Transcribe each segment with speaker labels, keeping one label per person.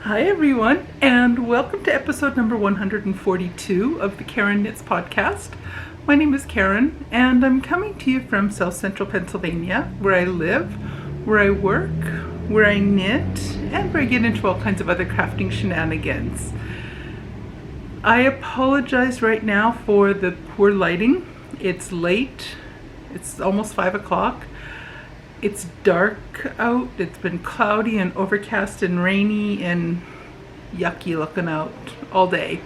Speaker 1: Hi everyone, and welcome to episode number 142 of the Karen Knits podcast. My name is Karen, and I'm coming to you from South Central Pennsylvania, where I live, where I work, where I knit, and where I get into all kinds of other crafting shenanigans. I apologize right now for the poor lighting. It's late. It's almost 5 o'clock. It's dark out. It's been cloudy and overcast and rainy and yucky looking out all day.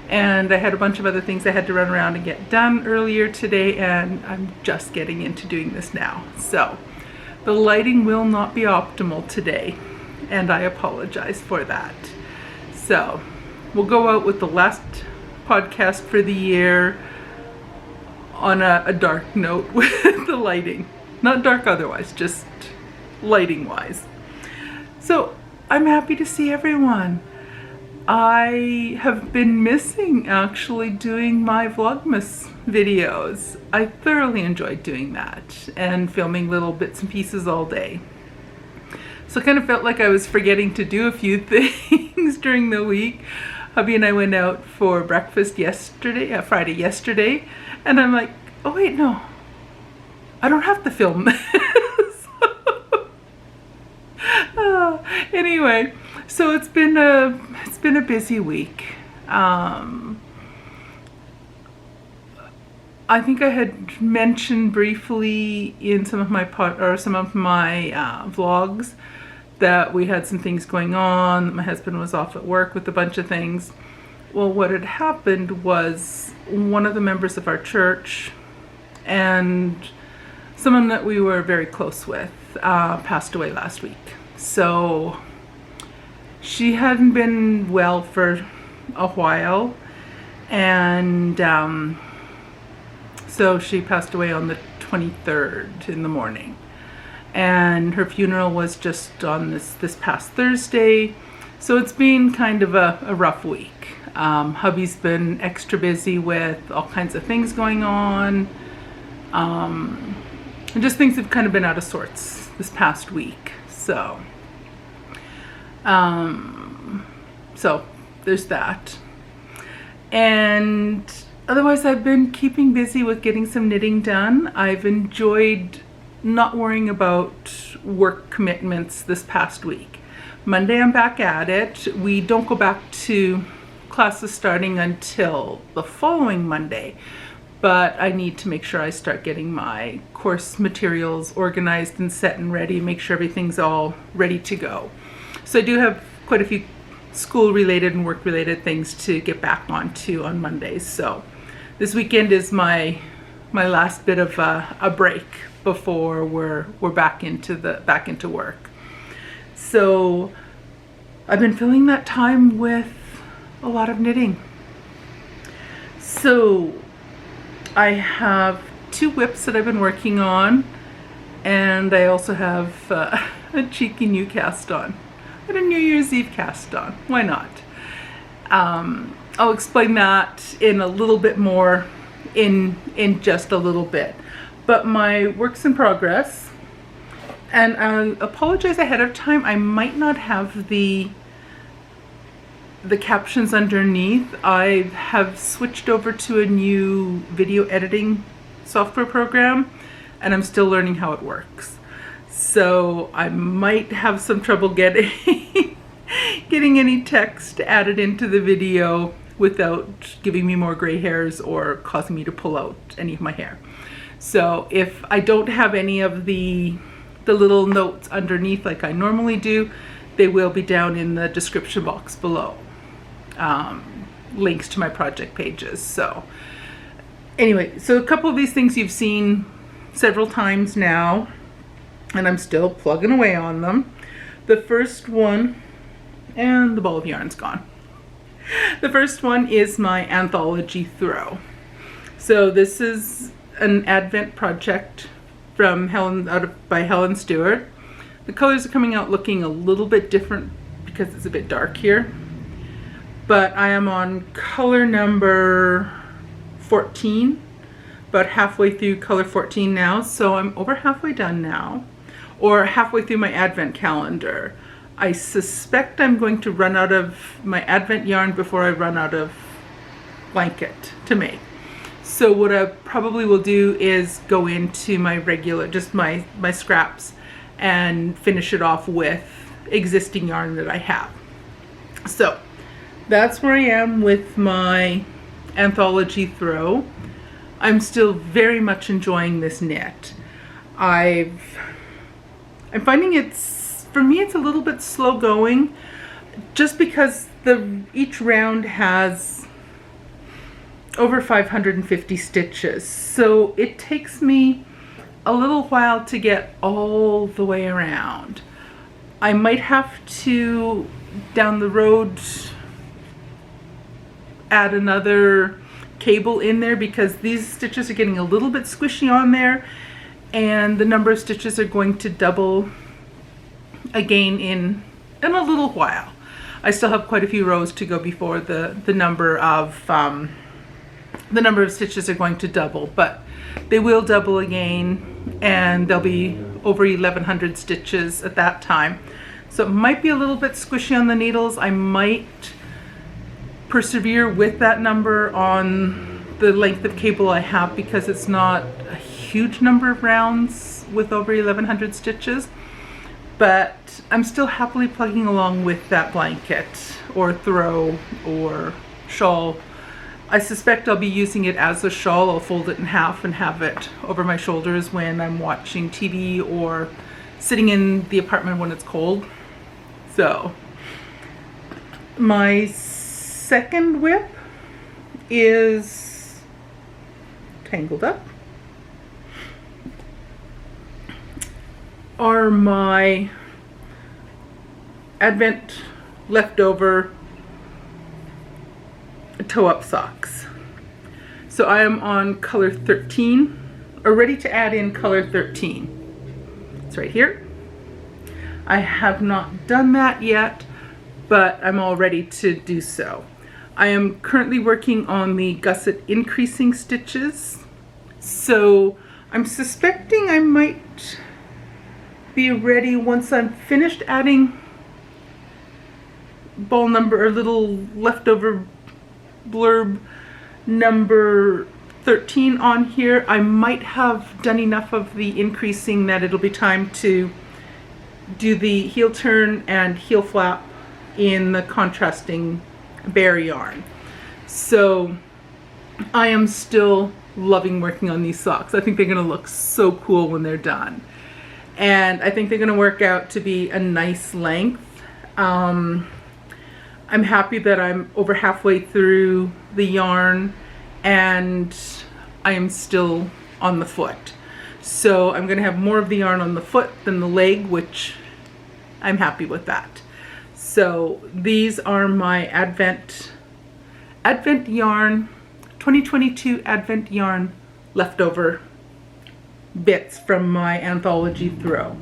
Speaker 1: And I had a bunch of other things I had to run around and get done earlier today, and I'm just getting into doing this now. So the lighting will not be optimal today, and I apologize for that. So we'll go out with the last podcast for the year on a dark note with the lighting. Not dark otherwise, just lighting wise. So I'm happy to see everyone. I have been missing actually doing my Vlogmas videos. I thoroughly enjoyed doing that and filming little bits and pieces all day. So I kind of felt like I was forgetting to do a few things during the week. Hubby and I went out for breakfast Friday yesterday, and I'm like, oh wait, no, I don't have to film this. Anyway, so it's been a busy week. I think I had mentioned briefly in some of my vlogs that we had some things going on. My husband was off at work with a bunch of things. Well, what had happened was one of the members of our church and someone that we were very close with passed away last week. So she hadn't been well for a while, and so she passed away on the 23rd in the morning. And her funeral was just on this past Thursday, so it's been kind of a rough week. Hubby's been extra busy with all kinds of things going on. And just things have kind of been out of sorts this past week. So there's that. And otherwise I've been keeping busy with getting some knitting done. I've enjoyed not worrying about work commitments this past week. Monday I'm back at it. We don't go back to classes starting until the following Monday, but I need to make sure I start getting my course materials organized and set and ready, make sure everything's all ready to go. So I do have quite a few school-related and work-related things to get back onto on Mondays. So this weekend is my last bit of a break before we're back into work. So I've been filling that time with a lot of knitting. So I have 2 whips that I've been working on, and I also have a cheeky new cast on. And a New Year's Eve cast on. Why not? I'll explain that in a little bit more in just a little bit. But my work's in progress, and I apologize ahead of time. I might not have the captions underneath. I have switched over to a new video editing software program, and I'm still learning how it works. So I might have some trouble getting any text added into the video without giving me more gray hairs or causing me to pull out any of my hair. So if I don't have any of the little notes underneath like I normally do, they will be down in the description box below. Links to my project pages. So anyway, so a couple of these things you've seen several times now, and I'm still plugging away on them. The first one, and the ball of yarn's gone. The first one is my Anthology throw. So this is an Advent project from by Helen Stewart. The colors are coming out looking a little bit different because it's a bit dark here. But I am on color number 14, about halfway through color 14 now, so I'm over halfway done now, or halfway through my Advent calendar. I suspect I'm going to run out of my Advent yarn before I run out of blanket to make. So what I probably will do is go into my regular, just my scraps, and finish it off with existing yarn that I have. So that's where I am with my Anthology throw. I'm still very much enjoying this knit. I'm finding for me it's a little bit slow going, just because each round has over 550 stitches. So it takes me a little while to get all the way around. I might have to, down the road, add another cable in there, because these stitches are getting a little bit squishy on there, and the number of stitches are going to double again in a little while. I still have quite a few rows to go before the number of stitches are going to double, but they will double again, and there'll be over 1100 stitches at that time. So it might be a little bit squishy on the needles. I might persevere with that number on the length of cable I have, because it's not a huge number of rounds with over 1100 stitches, but I'm still happily plugging along with that blanket or throw or shawl. I suspect I'll be using it as a shawl. I'll fold it in half and have it over my shoulders when I'm watching TV or sitting in the apartment when it's cold. So my second whip is tangled up. Are my Advent leftover toe-up socks. So I am on color 13, or ready to add in color 13. It's right here. I have not done that yet, but I'm all ready to do so. I am currently working on the gusset increasing stitches, so I'm suspecting I might be ready once I'm finished adding ball number, or little leftover blurb number 13 on here. I might have done enough of the increasing that it'll be time to do the heel turn and heel flap in the contrasting bare yarn. So I am still loving working on these socks. I think they're going to look so cool when they're done, and I think they're going to work out to be a nice length. I'm happy that I'm over halfway through the yarn and I am still on the foot. So I'm going to have more of the yarn on the foot than the leg, which I'm happy with that. So these are my Advent yarn, 2022 Advent yarn leftover bits from my Anthology throw.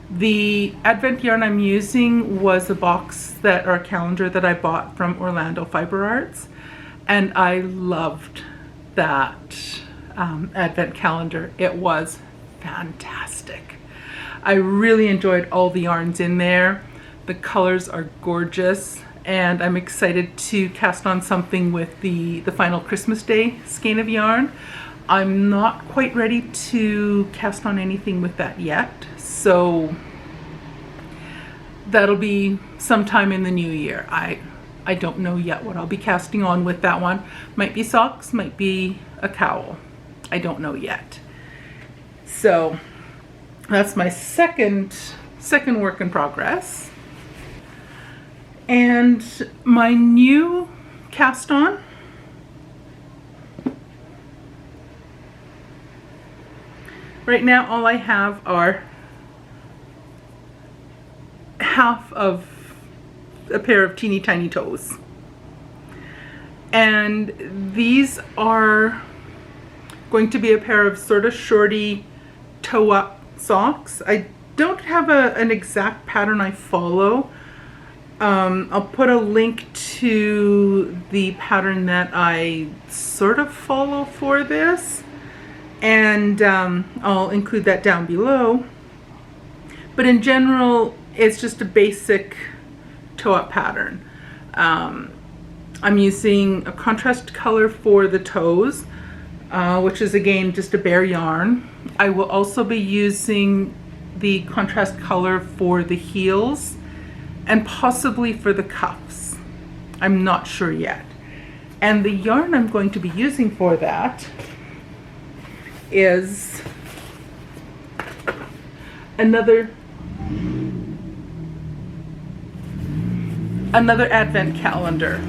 Speaker 1: The Advent yarn I'm using was a box or a calendar that I bought from Orlando Fiber Arts, and I loved that Advent calendar. It was fantastic. I really enjoyed all the yarns in there. The colors are gorgeous, and I'm excited to cast on something with the final Christmas Day skein of yarn. I'm not quite ready to cast on anything with that yet, so that'll be sometime in the new year. I don't know yet what I'll be casting on with that one. Might be socks, might be a cowl. I don't know yet. So that's my second work in progress. And my new cast on right now, all I have are half of a pair of teeny tiny toes, and these are going to be a pair of sort of shorty toe up socks. I don't have an exact pattern I follow. I'll put a link to the pattern that I sort of follow for this, and I'll include that down below. But in general, it's just a basic toe-up pattern. I'm using a contrast color for the toes, which is again just a bare yarn. I will also be using the contrast color for the heels and possibly for the cuffs. I'm not sure yet. And the yarn I'm going to be using for that is another advent calendar.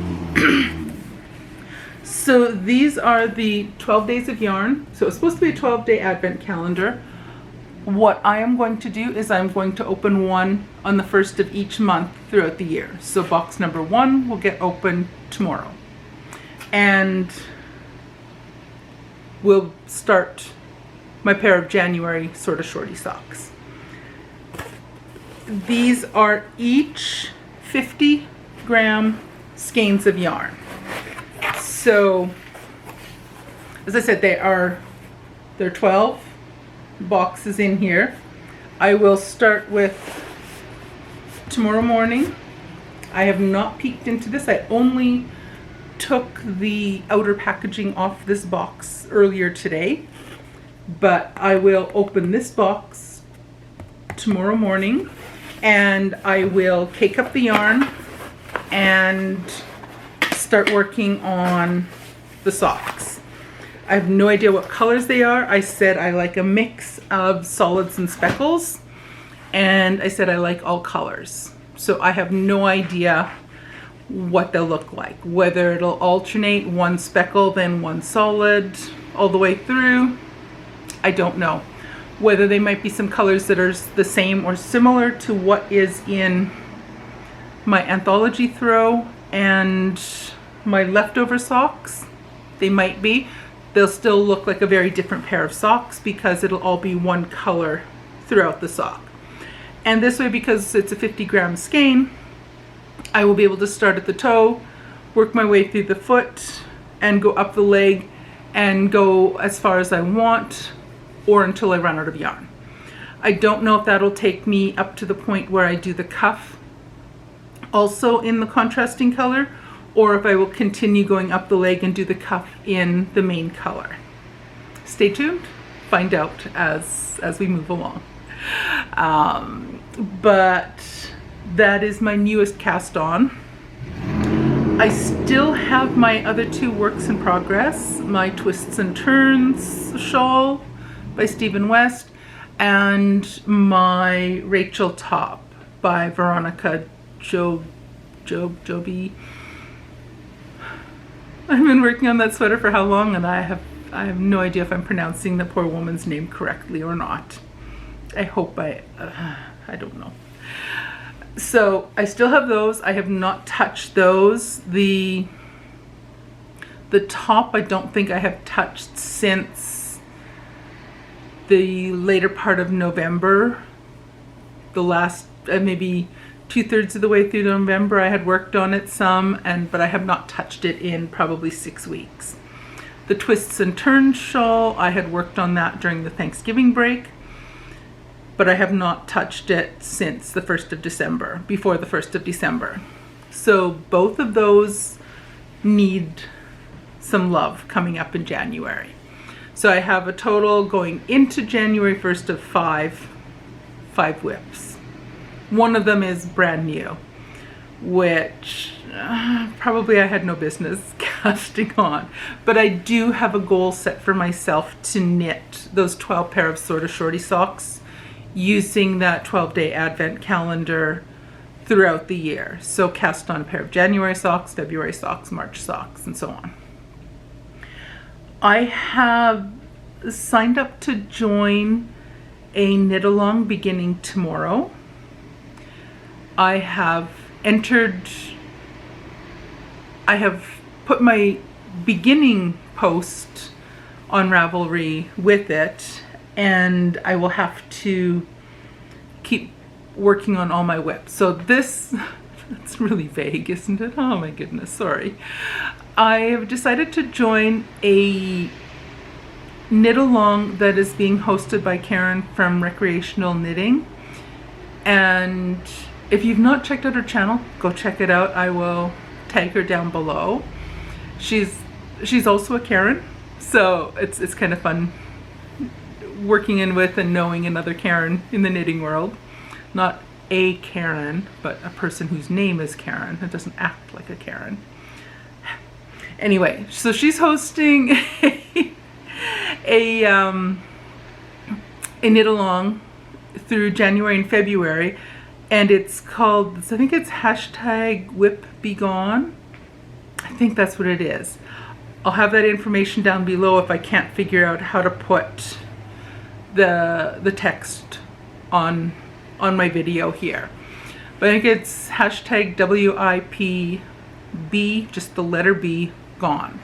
Speaker 1: So these are the 12 days of yarn. So it's supposed to be a 12-day advent calendar. What I am going to do is I'm going to open one on the first of each month throughout the year. So box number 1 will get opened tomorrow. And we'll start my pair of January sort of shorty socks. These are each 50-gram skeins of yarn. So, as I said, there are 12 boxes in here. I will start with tomorrow morning. I have not peeked into this. I only took the outer packaging off this box earlier today, but I will open this box tomorrow morning and I will cake up the yarn and start working on the socks. I have no idea what colors they are. I said I like a mix of solids and speckles, and I said I like all colors. So I have no idea what they'll look like, whether it'll alternate one speckle then one solid all the way through. I don't know. Whether they might be some colors that are the same or similar to what is in my Anthology throw and my leftover socks. They might be. They'll still look like a very different pair of socks because it'll all be one color throughout the sock. And this way, because it's a 50-gram skein, I will be able to start at the toe, work my way through the foot, and go up the leg and go as far as I want or until I run out of yarn. I don't know if that'll take me up to the point where I do the cuff also in the contrasting color, or if I will continue going up the leg and do the cuff in the main color. Stay tuned, find out as we move along. But that is my newest cast on. I still have my other 2 works in progress, my Twists and Turns shawl by Stephen West and my Rachel top by Veronica Joby. I've been working on that sweater for how long, and I have no idea if I'm pronouncing the poor woman's name correctly or not. I hope I don't know. So I still have those. I have not touched those. The top I don't think I have touched since the later part of November. The last maybe 2/3 of the way through November I had worked on it some, but I have not touched it in probably 6 weeks. The Twists and Turns shawl, I had worked on that during the Thanksgiving break, but I have not touched it since the 1st of December, before the 1st of December. So both of those need some love coming up in January. So I have a total going into January 1st of five whips. One of them is brand new, which probably I had no business casting on, but I do have a goal set for myself to knit those 12 pair of sort of shorty socks using that 12-day advent calendar throughout the year. So cast on a pair of January socks, February socks, March socks, and so on. I have signed up to join a knit along beginning tomorrow. I have put my beginning post on Ravelry with it, and I will have to keep working on all my whips. So this, it's really vague, isn't it? Oh my goodness, sorry. I have decided to join a knit along that is being hosted by Karen from Recreational Knitting. And if you've not checked out her channel, go check it out. I will tag her down below. She's also a Karen, so it's kind of fun working in with and knowing another Karen in the knitting world. Not a Karen, but a person whose name is Karen. It doesn't act like a Karen. Anyway, so she's hosting a knit along through January and February, and it's called, I think it's hashtag Whip Be Gone. I think that's what it is. I'll have that information down below if I can't figure out how to put the text on my video here. But I think it's hashtag WIPB, just the letter B, gone.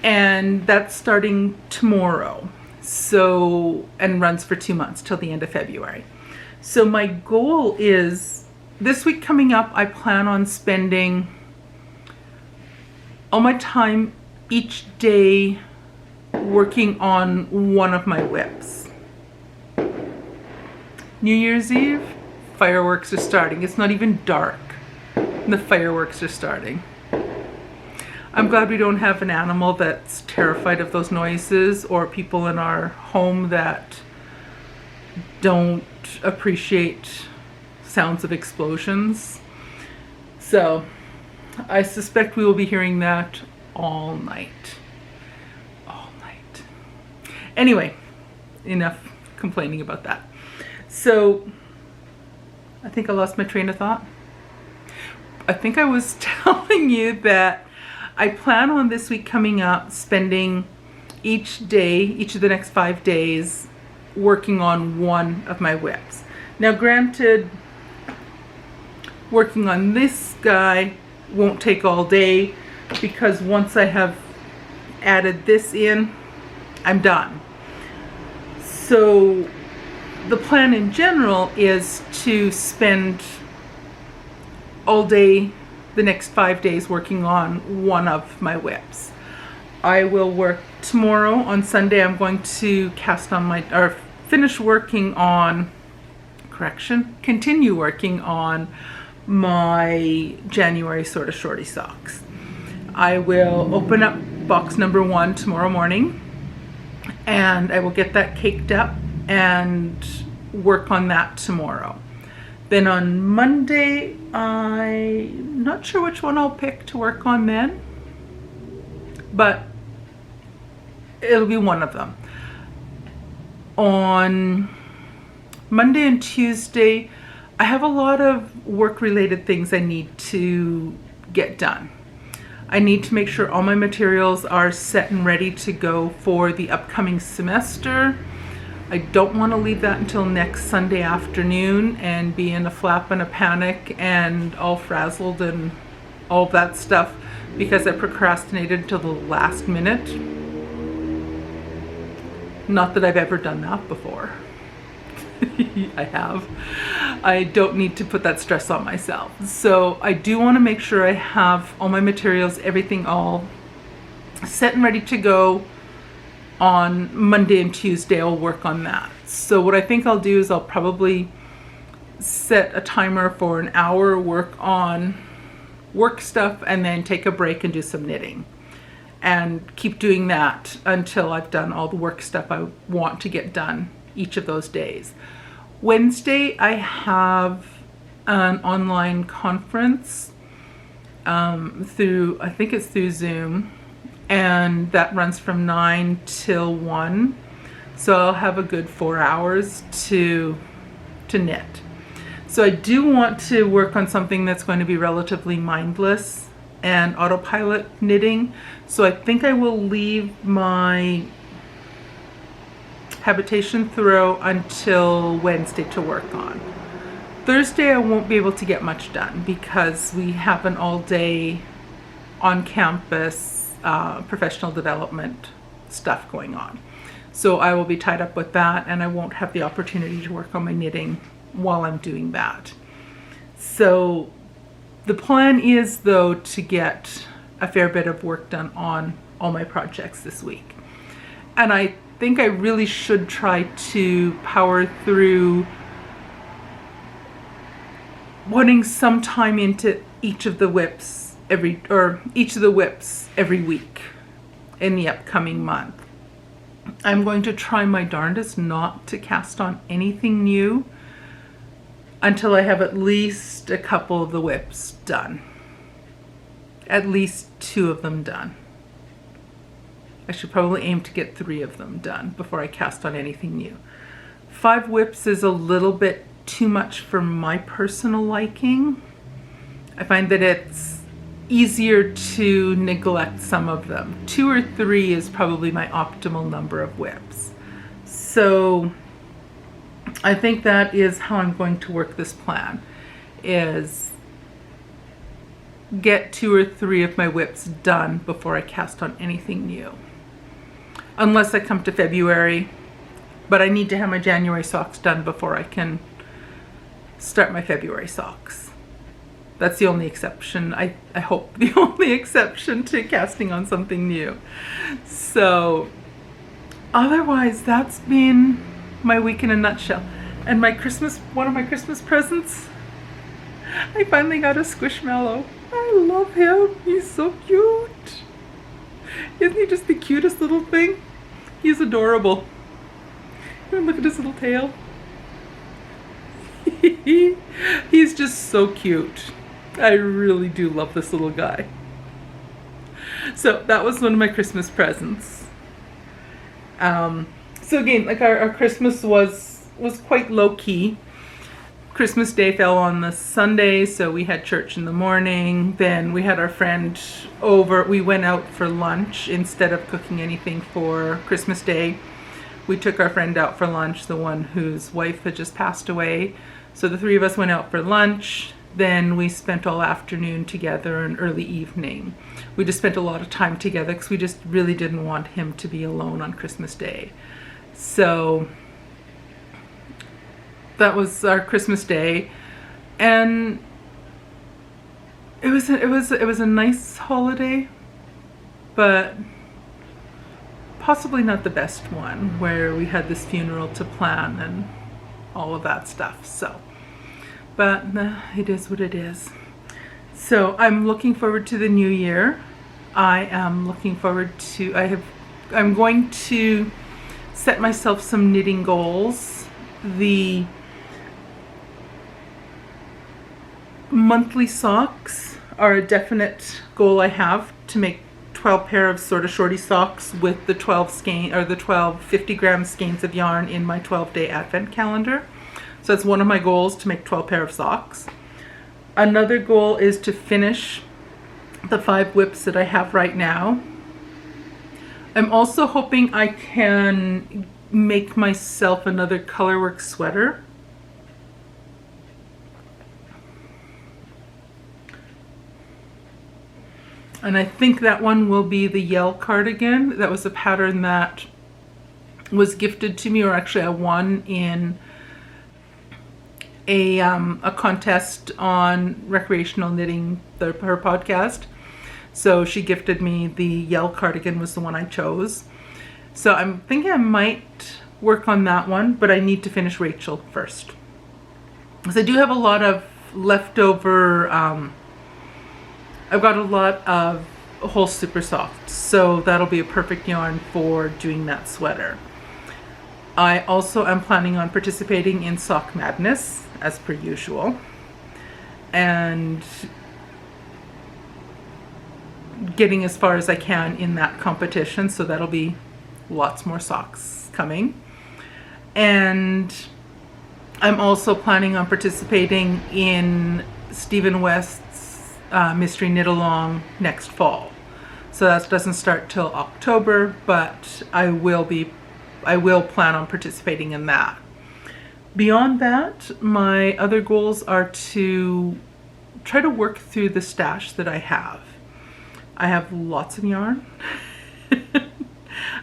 Speaker 1: And that's starting tomorrow. So, and runs for 2 months till the end of February. So my goal is, this week coming up, I plan on spending all my time each day working on one of my whips. New Year's Eve, fireworks are starting. It's not even dark, and the fireworks are starting. I'm glad we don't have an animal that's terrified of those noises, or people in our home that don't appreciate sounds of explosions. So I suspect we will be hearing that all night. All night. Anyway, enough complaining about that. So I think I lost my train of thought. I think I was telling you that I plan on this week coming up spending each day, each of the next 5 days, working on one of my whips. Now granted, working on this guy won't take all day, because once I have added this in, I'm done. So the plan in general is to spend all day the next 5 days working on one of my whips. I will work tomorrow. On Sunday I'm going to finish working on, continue working on my January sort of shorty socks. I will open up box number 1 tomorrow morning, and I will get that caked up and work on that tomorrow. Then on Monday, I'm not sure which one I'll pick to work on then, but it'll be one of them. On Monday and Tuesday, I have a lot of work-related things I need to get done. I need to make sure all my materials are set and ready to go for the upcoming semester. I don't want to leave that until next Sunday afternoon and be in a flap and a panic and all frazzled and all that stuff because I procrastinated until the last minute. Not that I've ever done that before. I have. I don't need to put that stress on myself. So I do want to make sure I have all my materials, everything all set and ready to go. On Monday and Tuesday I'll work on that. So what I think I'll do is I'll probably set a timer for an hour, work on work stuff, and then take a break and do some knitting. And keep doing that until I've done all the work stuff I want to get done each of those days. Wednesday I have an online conference through, I think it's through Zoom, and that runs from 9 till 1. So I'll have a good 4 hours to knit. So I do want to work on something that's going to be relatively mindless and autopilot knitting. So I think I will leave my habitation throw until Wednesday to work on. Thursday I won't be able to get much done because we have an all-day on-campus professional development stuff going on. So I will be tied up with that, and I won't have the opportunity to work on my knitting while I'm doing that. So the plan is, though, to get a fair bit of work done on all my projects this week. And I think I really should try to power through putting some time into each of the whips every week in the upcoming month. I'm going to try my darndest not to cast on anything new until I have at least a couple of the whips done. At least 2 of them done. I should probably aim to get 3 of them done before I cast on anything new. 5 whips is a little bit too much for my personal liking. I find that it's easier to neglect some of them. 2 or 3 is probably my optimal number of whips. So I think that is how I'm going to work this plan, is get 2 or 3 of my whips done before I cast on anything new. Unless I come to February, but I need to have my January socks done before I can start my February socks. That's the only exception, I hope, the only exception to casting on something new. So otherwise, that's been my week in a nutshell. And one of my Christmas presents, I finally got a Squishmallow. I love him. He's so cute. Isn't he just the cutest little thing? He's adorable. Look at his little tail. He's just so cute. I really do love this little guy. So that was one of my Christmas presents. So again, like our Christmas was quite low key. Christmas Day fell on the Sunday, so we had church in the morning. Then we had our friend over. We went out for lunch instead of cooking anything for Christmas Day. We took our friend out for lunch, the one whose wife had just passed away. So the 3 of us went out for lunch. Then we spent all afternoon together and early evening. We just spent a lot of time together because we just really didn't want him to be alone on Christmas Day. So that was our Christmas Day, and it was a nice holiday, but possibly not the best one, where we had this funeral to plan and all of that stuff. So, but it is what it is. So I'm looking forward to the new year. I'm going to set myself some knitting goals. The monthly socks are a definite goal I have, to make 12 pair of sort of shorty socks with the 12 50-gram skeins of yarn in my 12-day advent calendar. So that's one of my goals, to make 12 pair of socks. Another goal is to finish the 5 whips that I have right now. I'm also hoping I can make myself another colorwork sweater. And I think that one will be the Yell cardigan. That was a pattern that was gifted to me, or actually I won in a contest on recreational knitting, her podcast. So she gifted me the Yell cardigan, was the one I chose. So I'm thinking I might work on that one, but I need to finish Rachel first. Because I do have a lot of leftover, I've got a lot of whole super soft, so that'll be a perfect yarn for doing that sweater. I also am planning on participating in Sock Madness, as per usual, and getting as far as I can in that competition, so that'll be lots more socks coming. And I'm also planning on participating in Stephen West's Mystery Knit Along next fall. So that doesn't start till October, but I will plan on participating in that. Beyond that, my other goals are to try to work through the stash that I have. I have lots of yarn.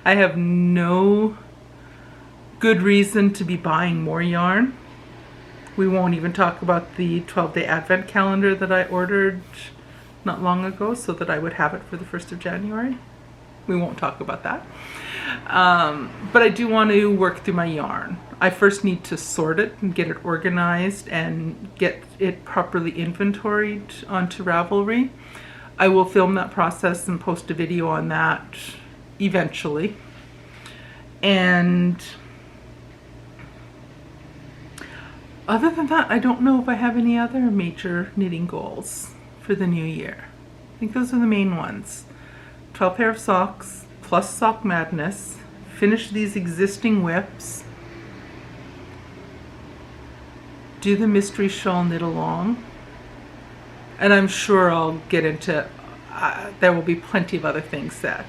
Speaker 1: I have no good reason to be buying more yarn. We won't even talk about the 12-day advent calendar that I ordered not long ago so that I would have it for the 1st of January. We won't talk about that. But I do want to work through my yarn. I first need to sort it and get it organized and get it properly inventoried onto Ravelry. I will film that process and post a video on that eventually. And other than that, I don't know if I have any other major knitting goals for the new year. I think those are the main ones. 12 pair of socks, plus Sock Madness, finish these existing whips, do the mystery shawl knit along, and I'm sure I'll get into, there will be plenty of other things that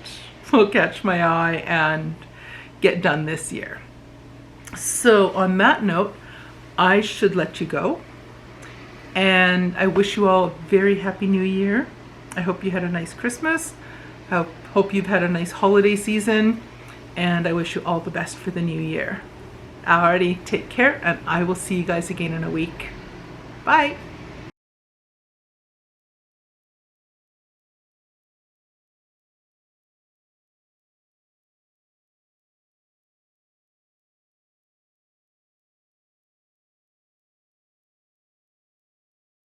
Speaker 1: will catch my eye and get done this year. So on that note, I should let you go, and I wish you all a very happy new year. I hope you had a nice Christmas. I hope you've had a nice holiday season, and I wish you all the best for the new year. Alrighty, take care, and I will see you guys again in a week. Bye.